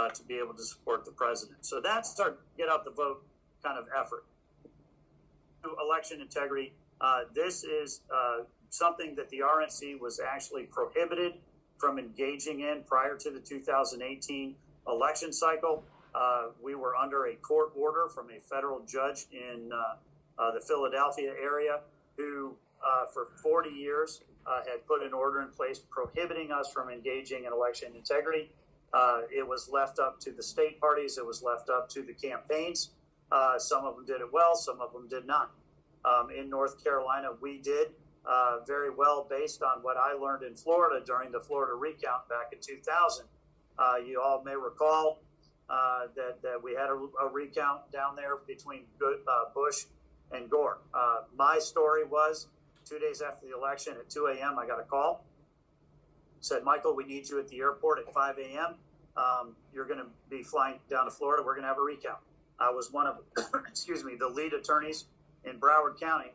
to be able to support the president. So that's our get out the vote kind of effort. Election integrity. This is something that the RNC was actually prohibited from engaging in prior to the 2018 election cycle. We were under a court order from a federal judge in the Philadelphia area who, for 40 years, had put an order in place prohibiting us from engaging in election integrity. It was left up to the state parties. It was left up to the campaigns. Some of them did it well. Some of them did not. In North Carolina, we did very well based on what I learned in Florida during the Florida recount back in 2000. You all may recall that we had a recount down there between Bush and Gore. My story was 2 days after the election at 2 a.m., I got a call. Said, Michael, we need you at the airport at 5 a.m. You're going to be flying down to Florida. We're going to have a recount. I was one of, the lead attorneys in Broward County.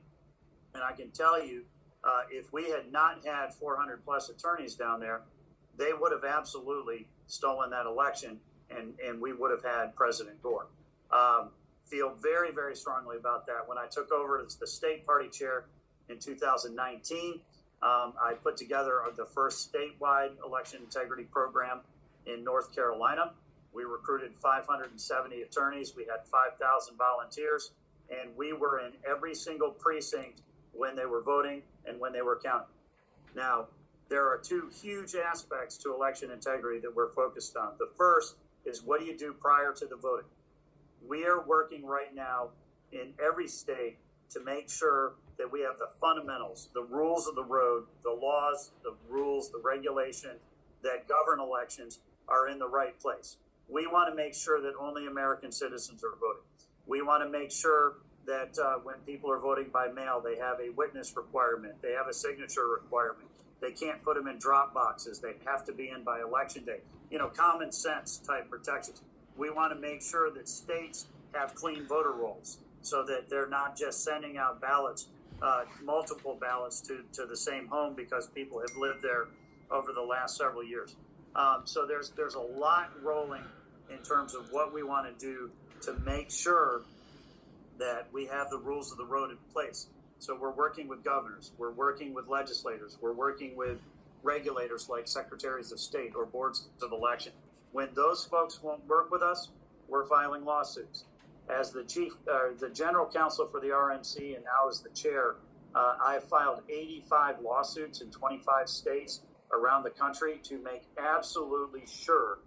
And I can tell you, if we had not had 400 plus attorneys down there, they would have absolutely stolen that election and we would have had President Gore. Feel very, very strongly about that. When I took over as the state party chair in 2019, I put together the first statewide election integrity program in North Carolina. We recruited 570 attorneys. We had 5,000 volunteers, and we were in every single precinct when they were voting and when they were counting. Now, there are two huge aspects to election integrity that we're focused on. The first is, what do you do prior to the voting? We are working right now in every state to make sure that we have the fundamentals, the rules of the road, the laws, the rules, the regulation that govern elections are in the right place. We want to make sure that only American citizens are voting. We want to make sure that when people are voting by mail, they have a witness requirement. They have a signature requirement. They can't put them in drop boxes. They have to be in by election day. Common sense type protections. We want to make sure that states have clean voter rolls so that they're not just sending out ballots, multiple ballots to the same home because people have lived there over the last several years. So there's a lot rolling in terms of what we want to do to make sure that we have the rules of the road in place. So we're working with governors, we're working with legislators, we're working with regulators like secretaries of state or boards of election. When those folks won't work with us, we're filing lawsuits. As the general counsel for the RNC and now as the chair, I filed 85 lawsuits in 25 states around the country to make absolutely sure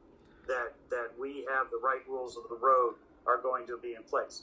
that we have the right rules of the road are going to be in place.